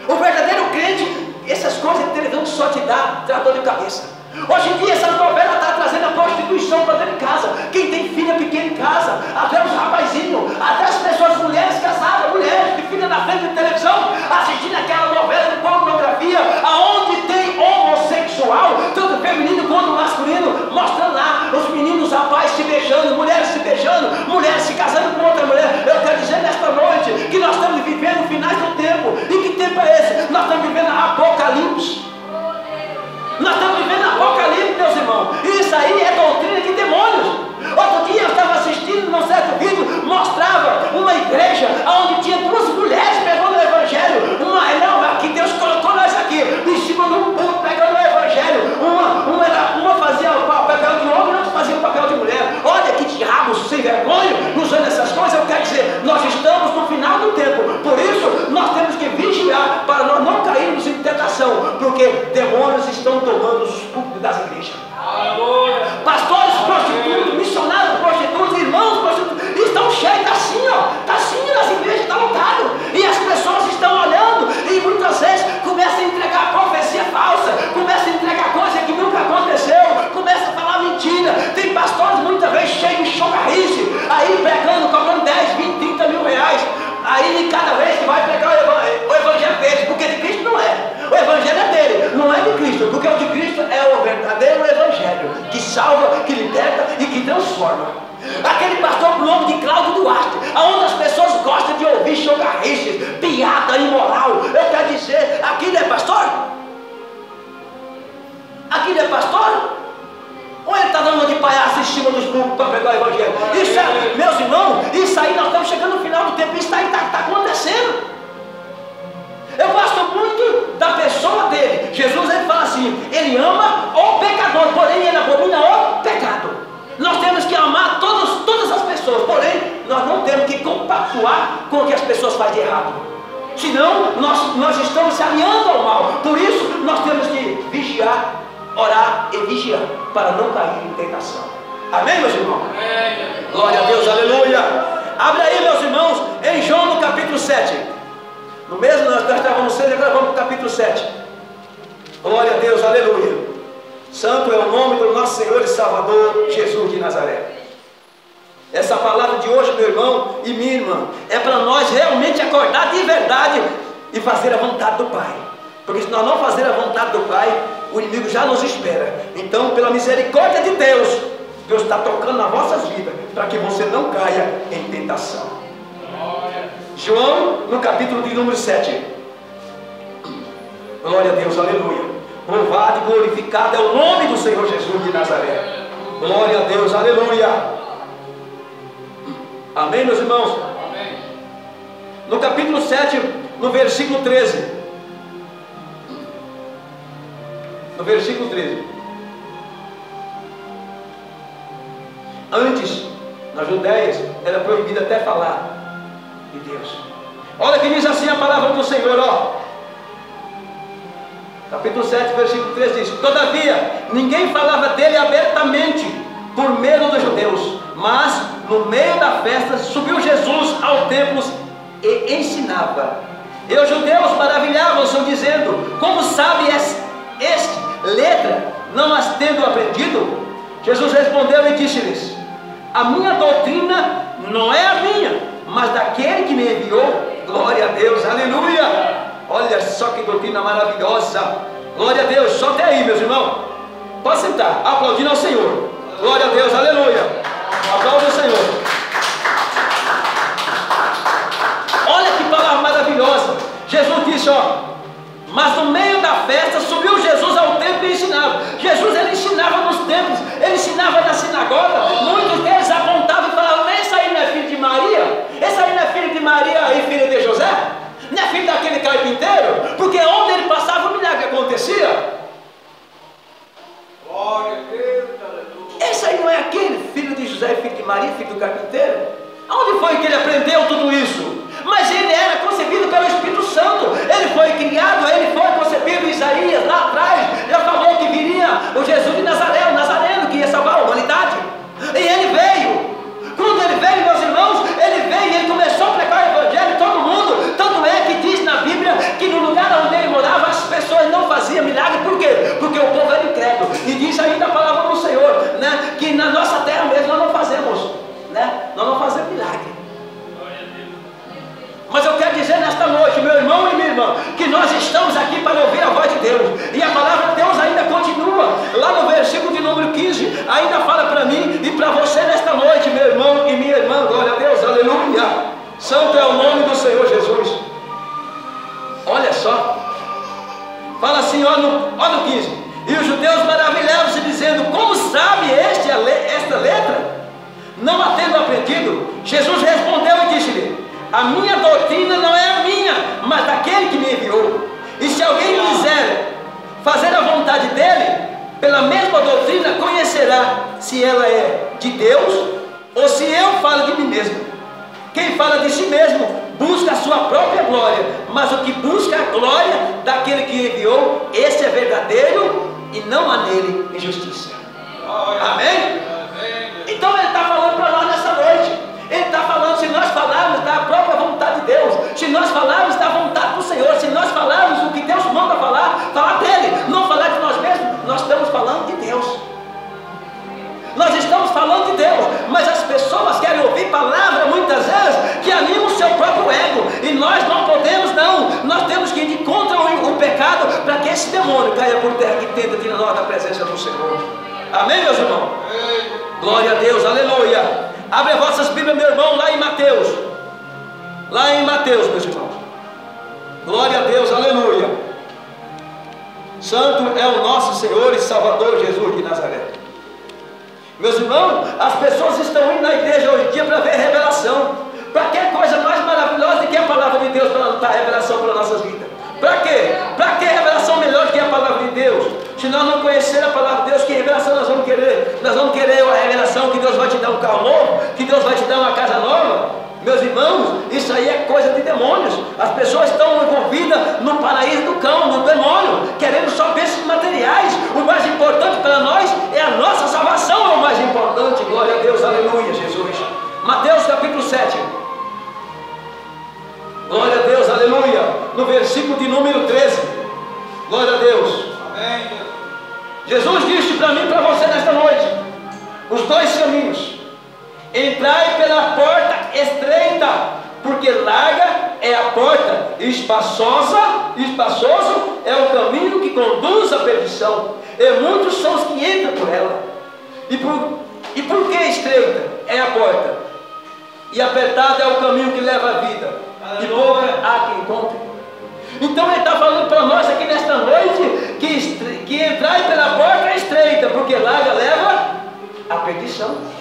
O verdadeiro crente, essas coisas de televisão só te dá dor de cabeça. Hoje em dia essas novelas estão trazendo a prostituição para dentro de casa. Quem tem filha pequena em casa, até os rapazinhos, até as pessoas, mulheres casadas, mulheres que ficam na frente da televisão assistindo aquela novela de pornografia, aonde tem homossexual, tanto feminino quanto masculino, mostrando lá os meninos, rapazes se beijando, mulheres se casando com outra mulher. Eu quero dizer nesta noite que nós estamos vivendo finais do tempo. E que tempo é esse? Nós estamos vivendo Apocalipse. Nós estamos vivendo Apocalipse, meus irmãos. E isso aí é doutrina de demônios. Outro dia eu estava assistindo num certo vídeo, mostrava uma igreja onde tinha duas mulheres pegando o evangelho. Aqui Deus colocou nós aqui, em cima de um ponto, pegando o evangelho. Uma fazia o papel de homem, outra fazia o papel de mulher. Olha que diabo sem vergonha, usando essas coisas. Eu quero dizer, nós estamos no final do tempo. Por isso, nós temos que vigiar para nós não cairmos em tentação, porque demônios estão tomando os púlpitos das igrejas. Pastores prostitutos, missionários prostitutos, irmãos prostitutos, estão cheios, está assim nas igrejas, está lotado. E as pessoas estão olhando e muitas vezes começam a entregar profecia falsa, começam a entregar coisa que nunca aconteceu, começam a falar mentira. Tem pastores muitas vezes cheios de chocarrice, aí pegando, cobrando 10, 20, 30 mil reais. Aí cada vez que vai pegar o evangelho deles, porque de Cristo não é. O evangelho é dele, não é de Cristo, porque o de Cristo é o verdadeiro evangelho, que salva, que liberta e que transforma. Aquele pastor com o nome de Cláudio Duarte, onde as pessoas gostam de ouvir chocarrices, piada imoral. Eu quero dizer, aquilo é pastor? Aquilo é pastor? Ou ele está dando de palhaço em cima dos públicos para pegar o evangelho? Isso é, meus irmãos, isso aí nós estamos chegando no final do tempo, isso aí está acontecendo. Eu gosto muito da pessoa dele. Jesus, ele fala assim, ele ama o pecador, porém ele abomina o pecado. Nós temos que amar todas as pessoas, porém nós não temos que compactuar com o que as pessoas fazem de errado. Senão nós estamos se alinhando ao mal. Por isso nós temos que vigiar, orar e vigiar para não cair em tentação. Amém, meus irmãos? Amém. Glória a Deus, aleluia. Abre aí, meus irmãos, em João no capítulo 7. No mesmo, nós estávamos no 6, agora vamos para o capítulo 7. Glória a Deus, aleluia. Santo é o nome do nosso Senhor e Salvador Jesus de Nazaré. Essa palavra de hoje, meu irmão e minha irmã, é para nós realmente acordar de verdade e fazer a vontade do Pai. Porque se nós não fazer a vontade do Pai, o inimigo já nos espera. Então, pela misericórdia de Deus, Deus está tocando nas vossas vidas, para que você não caia em tentação. João, no capítulo de número 7. Glória a Deus, aleluia. Louvado e glorificado é o nome do Senhor Jesus de Nazaré. Glória a Deus, aleluia. Amém, meus irmãos? Amém. No capítulo 7, no versículo 13. No versículo 13. Antes, nas Judéias, era proibido até falar de Deus. Olha que diz assim a palavra do Senhor, ó. Capítulo 7, versículo 3 diz: todavia, ninguém falava dele abertamente, por medo dos judeus, mas no meio da festa subiu Jesus ao templo e ensinava. E os judeus maravilhavam-se, dizendo: como sabe este letra, não as tendo aprendido? Jesus respondeu e disse-lhes: a minha doutrina não é a minha, mas daquele que me enviou. Glória a Deus, aleluia! Olha só que doutrina maravilhosa. Glória a Deus, só até aí, meus irmãos. Pode sentar, aplaudindo ao Senhor. Glória a Deus, aleluia. Aplaude o Senhor. Olha que palavra maravilhosa. Jesus disse, ó: mas no meio da festa subiu Jesus ao templo e ensinava. Jesus, ele ensinava nos templos, ele ensinava na sinagoga. Muitos deles apontavam e falavam: esse aí não é filho de Maria? Esse aí não é filho de Maria e filho de José? Não é filho daquele carpinteiro? Porque onde ele passava o milagre acontecia. Glória a Deus, aleluia. Esse aí não é aquele filho de José, filho de Maria, filho do carpinteiro? Aonde foi que ele aprendeu tudo isso? Mas ele era concebido pelo Espírito Santo. Ele foi criado, ele foi concebido. Isaías lá atrás já falou que viria o Jesus de Nazaré, o Nazareno, que ia salvar a humanidade. E ele veio. Quando ele veio, meus irmãos, ele veio e ele começou a pregar o evangelho em todo mundo. Tanto é que diz na Bíblia que no lugar onde ele morava as pessoas não faziam milagre. Por quê? Porque o povo era incrédulo. E diz ainda a palavra do Senhor, né, que na nossa terra mesmo nós não fazemos, né, nós não fazemos milagre. Mas eu quero dizer nesta noite, meu irmão e minha irmã, que nós estamos aqui para ouvir a voz de Deus. E a palavra de Deus ainda continua. Lá no versículo de número 15, ainda fala para mim e para você nesta noite, meu irmão e minha irmã. Glória a Deus, aleluia. Santo é o nome do Senhor Jesus. Olha só. Fala assim, olha no 15. E os judeus maravilhavam-se, dizendo: como sabe esta letra, não a tendo aprendido? Jesus respondeu e disse-lhe: a minha doutrina não é a minha, mas daquele que me enviou. E se alguém quiser fazer a vontade dele, pela mesma doutrina conhecerá se ela é de Deus ou se eu falo de mim mesmo. Quem fala de si mesmo busca a sua própria glória, mas o que busca a glória daquele que enviou, esse é verdadeiro e não há nele injustiça. Amém? Então ele está falando para nós nessa noite. Ele está falando, se nós falarmos da própria vontade de Deus, se nós falarmos da vontade do Senhor, se nós falarmos o que Deus manda falar dele, não falar de nós mesmos, nós estamos falando de Deus. Nós estamos falando de Deus, mas as pessoas querem ouvir palavra muitas vezes que animam o seu próprio ego, e nós não podemos não, nós temos que ir contra o pecado para que esse demônio caia por terra que tenta tirar nós da presença do Senhor. Amém, meus irmãos? Glória a Deus, aleluia. Abre as vossas Bíblias, meu irmão, lá em Mateus. Lá em Mateus, meus irmãos. Glória a Deus, aleluia. Santo é o nosso Senhor e Salvador Jesus de Nazaré. Meus irmãos, as pessoas estão indo na igreja hoje em dia para ver revelação. Para que coisa mais maravilhosa do que a palavra de Deus para dar revelação para nossas vidas? Para quê? Para que revelação melhor do que a palavra de Deus? Se nós não conhecer a palavra de Deus, que revelação nós vamos querer? Nós vamos querer a revelação que Deus vai te dar um carro novo, que Deus vai te dar uma casa nova? Meus irmãos, isso aí é coisa de demônios. As pessoas estão envolvidas no paraíso do cão, no demônio, querendo só bênçãos materiais. O mais importante para nós é a nossa salvação, é o mais importante. Glória a Deus, aleluia, Jesus. Mateus capítulo 7. Glória a Deus, aleluia. No versículo de número 13. Glória a Deus. Amém. Jesus disse para mim e para você nesta noite: os dois caminhos. Entrai pela porta estreita, porque larga é a porta, e espaçoso é o caminho que conduz à perdição, e muitos são os que entram por ela. E por que estreita é a porta? E apertado é o caminho que leva à vida, e pouco há quem encontre. Então ele está falando para nós aqui nesta noite que entrar pela porta estreita, porque larga leva à perdição.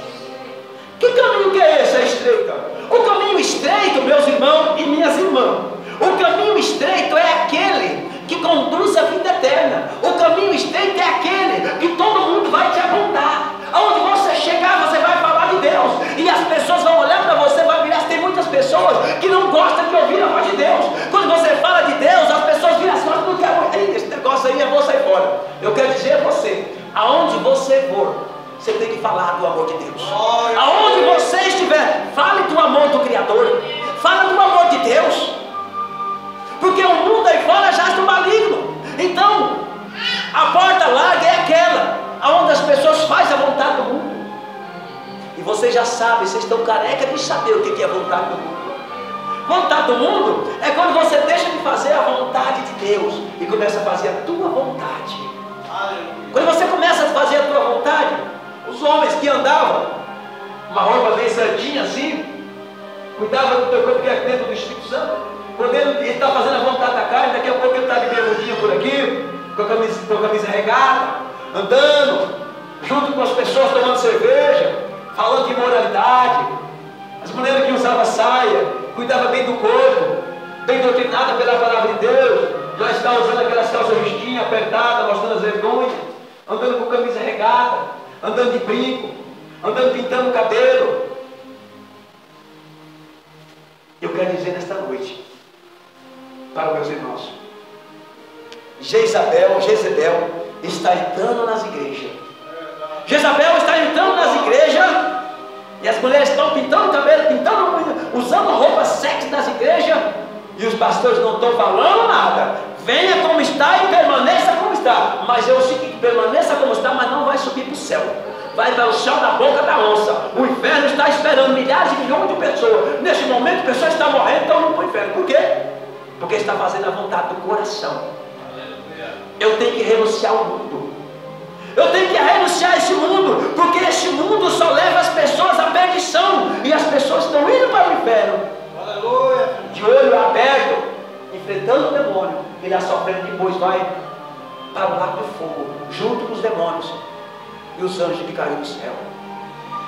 Que caminho que é esse, a estreita? O caminho estreito, meus irmãos e minhas irmãs, o caminho estreito é aquele que conduz à vida eterna. O caminho estreito é aquele que todo mundo vai te apontar. Aonde você chegar, você vai falar de Deus, e as pessoas vão olhar para você, vai virar. Tem muitas pessoas que não gostam de ouvir a voz de Aonde você for, você tem que falar do amor de Deus. Aonde você estiver, fale do amor do Criador. Fala do amor de Deus. Porque o mundo aí fora já está maligno. Então, a porta larga é aquela aonde as pessoas fazem a vontade do mundo. E vocês já sabem, vocês estão careca de saber o que é a vontade do mundo. Vontade do mundo é quando você deixa de fazer a vontade de Deus e começa a fazer a tua vontade. Quando você começa a fazer a tua vontade, os homens que andavam, uma roupa bem certinha assim, cuidava do teu corpo que é dentro do Espírito Santo. Quando ele está fazendo a vontade da carne, daqui a pouco ele está de bermudinha por aqui, com a camisa regata, andando, junto com as pessoas tomando cerveja, falando de imoralidade. As mulheres que usavam saia, cuidava bem do corpo, bem doutrinada pela palavra de Deus, já está usando aquelas calças justinhas, apertadas, mostrando as vergonhas, andando com camisa regata, andando de brinco, andando pintando o cabelo. Eu quero dizer nesta noite, para os meus irmãos, Jezabel está entrando nas igrejas. Jezabel está entrando nas igrejas, e as mulheres estão pintando o cabelo, usando roupa sexy nas igrejas, e os pastores não estão falando nada. Venha como está e permaneça como está. Mas eu sei que permaneça como está, mas não vai subir para o céu. Vai dar o céu na boca da onça. O inferno está esperando milhares e milhões de pessoas. Neste momento, pessoas estão morrendo, estão indo para o inferno. Por quê? Porque está fazendo a vontade do coração. Eu tenho que renunciar ao mundo. Eu tenho que renunciar a esse mundo, porque esse mundo só leva as pessoas à perdição, e as pessoas estão indo para o inferno. Aleluia. De olho aberto, enfrentando o demônio, ele a sofrendo, depois vai para o lago do fogo, junto com os demônios e os anjos que caíram do céu.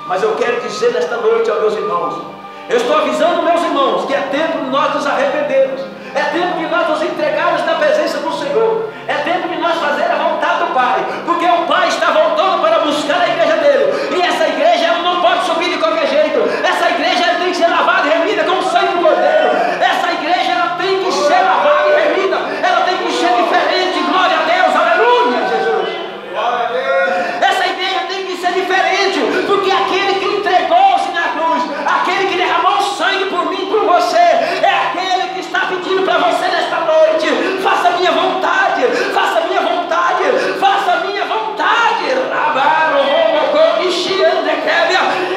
Mas eu quero dizer nesta noite aos meus irmãos, eu estou avisando meus irmãos que é tempo de nós nos arrependermos, é tempo de nós nos entregarmos na presença do Senhor, é tempo de nós fazer a vontade do Pai, porque o Pai está voltando para buscar a igreja dele, e essa igreja ela não pode subir de qualquer jeito. Essa igreja ela tem que ser lavada e remida com o sangue do Cordeiro. Essa igreja ela tem que ser lavada e remida, ela tem que ser diferente. Glória a Deus, aleluia, Jesus. Glória a Deus. Essa igreja tem que ser diferente, porque aquele que entregou-se na cruz, aquele que derramou sangue por mim e por você, é aquele que está pedindo para você nesta noite: faça a minha vontade, faça a minha vontade, faça a minha vontade.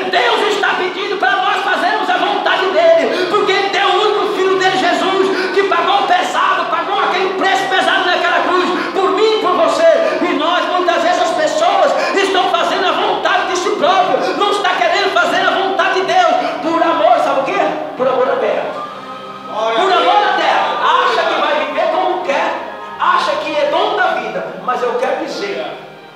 Deus está pedindo para nós fazermos a vontade dele, porque ele deu o único filho dele, Jesus, que pagou pesado, pagou aquele preço pesado naquela cruz, por mim e por você. E nós, muitas vezes, as pessoas estão fazendo a vontade de si próprio, não está querendo fazer a vontade de Deus, por amor, sabe o quê? Por amor à terra. Por amor à terra. Acha que vai viver como quer, acha que é dono da vida, mas eu quero dizer,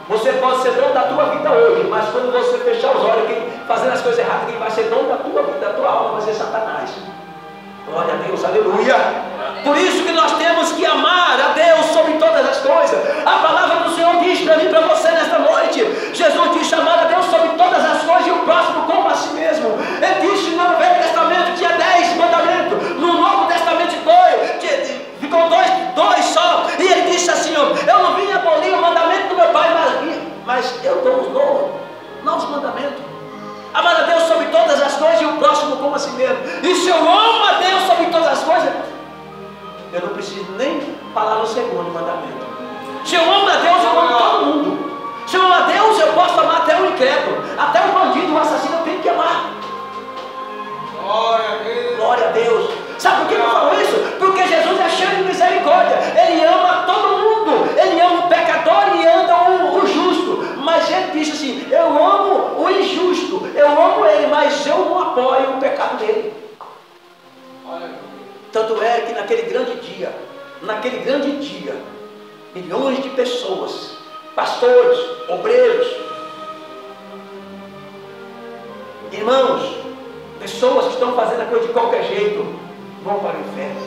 você pode ser dono da tua vida hoje, mas quando você fechar os olhos, fazendo as coisas erradas, quem vai ser dono da tua vida, da tua alma, vai ser Satanás. Glória a Deus, aleluia. Por isso que nós temos que amar a Deus sobre todas as coisas. A palavra do Senhor diz para mim e para você nesta noite. Jesus diz: amar a Deus sobre todas as coisas e o próximo como a si mesmo. Ele disse no Velho Testamento tinha 10 mandamentos, no Novo Testamento 2, ficou dois só. E ele disse assim: eu não vim abolir o mandamento do meu pai, mas eu dou os novos mandamentos. Amar a Deus sobre todas as coisas e o próximo como a si mesmo. E se eu amo a Deus sobre todas as coisas, eu não preciso nem falar no segundo mandamento. Se eu amo a Deus, eu amo todo mundo. Se eu amo a Deus, eu posso amar até o incrédulo, até o bandido, o assassino, eu tenho que amar. Glória a Deus. Glória a Deus. Sabe por que eu falo isso? Porque Jesus é cheio de misericórdia. Ele ama todo mundo. Ele ama o pecador e ama o justo. Mas ele disse assim: eu amo o injusto, eu amo ele, mas eu não apoio o pecado dele. Tanto é que naquele grande dia, milhões de pessoas, pastores, obreiros, irmãos, pessoas que estão fazendo a coisa de qualquer jeito, vão para o inferno.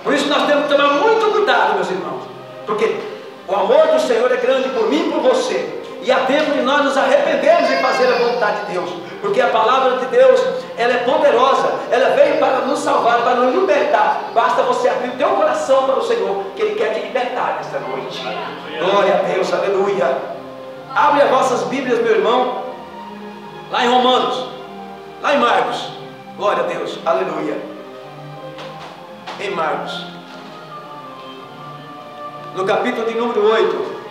Por isso nós temos que tomar muito cuidado, meus irmãos, porque o amor do Senhor é grande por mim e por você, e há tempo de nós nos arrependermos e fazer a vontade de Deus, porque a palavra de Deus, ela é poderosa, ela veio para nos salvar, para nos libertar. Basta você abrir o teu coração para o Senhor, que Ele quer te libertar nesta noite. Glória a Deus, aleluia. Abre as vossas Bíblias, meu irmão, lá em Romanos, lá em Marcos. Glória a Deus, aleluia. Em Marcos, no capítulo de número 8.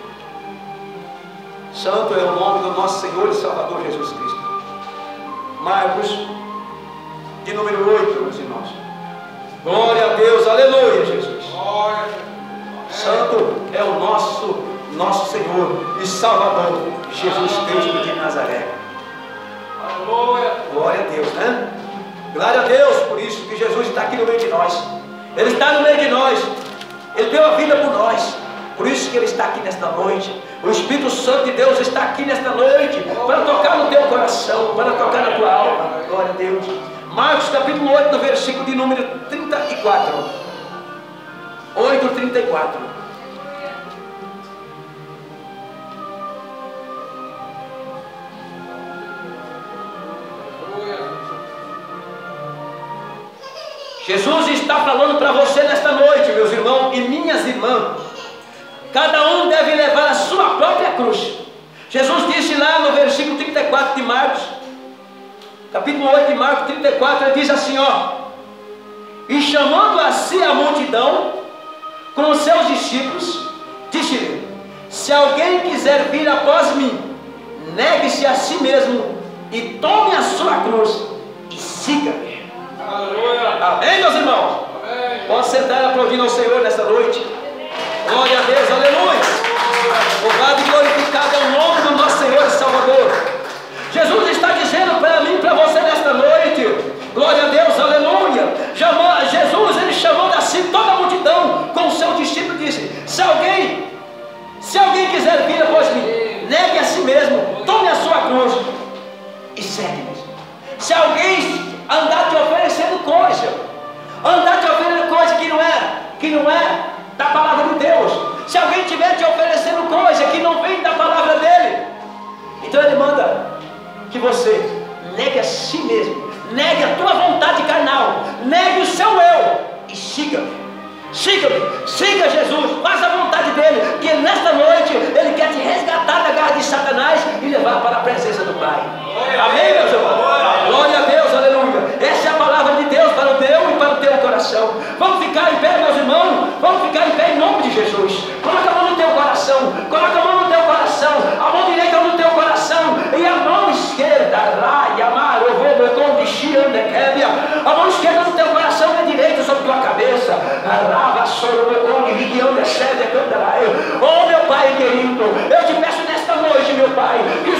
Santo é o nome do nosso Senhor e Salvador Jesus Cristo. Marcos, de número 8, meus irmãos. Glória a Deus, aleluia, Jesus. Santo é o nosso Senhor e Salvador, Jesus Cristo de Nazaré. Aleluia. Glória a Deus, né? Glória a Deus por isso que Jesus está aqui no meio de nós. Ele está no meio de nós. Ele deu a vida por nós. Por isso que Ele está aqui nesta noite. O Espírito Santo de Deus está aqui nesta noite para tocar no teu coração, para tocar na tua alma. Glória a Deus. Marcos capítulo 8, no versículo de número 34. 8:34. Jesus está falando para você nesta noite, meus irmãos e minhas irmãs. Cada um deve levar a sua própria cruz. Jesus disse lá no versículo 34 de Marcos, capítulo 8 de Marcos 34, ele diz assim, ó: e chamando a si a multidão com os seus discípulos, disse-lhe: se alguém quiser vir após mim, negue-se a si mesmo e tome a sua cruz e siga-me. Amém, meus irmãos? Amém. Pode sentar aplaudindo ao Senhor nesta noite. Glória a Deus, aleluia. Louvado e glorificado é o nome do nosso Senhor e Salvador. Jesus está dizendo para mim e para você nesta noite. Glória a Deus, aleluia. Jesus, ele chamou a si toda a multidão com o seu discípulo e disse: se alguém quiser vir após mim, negue a si mesmo, tome a sua cruz e segue-me. Se alguém andar te oferecendo coisa que não é da palavra de Deus, se alguém estiver te oferecendo coisa que não vem da palavra dele, então ele manda que você negue a si mesmo, negue a tua vontade carnal, negue o seu eu e siga-me. Siga Jesus, faça a vontade dele, que nesta noite ele quer te resgatar da garra de Satanás e levar para a presença do Pai. Amém, meus irmãos? Glória a Deus, aleluia. Essa é a palavra de Deus para o teu e para o teu coração. Vamos ficar em pé, meus irmãos? Vamos ficar em pé em nome de Jesus. Coloca a mão no teu coração, coloca a mão no teu coração, a mão direita no teu coração e a mão esquerda, a mão esquerda no teu coração e a direita sobre tua cabeça. Oh, meu Pai querido, eu te peço nesta noite, meu Pai, que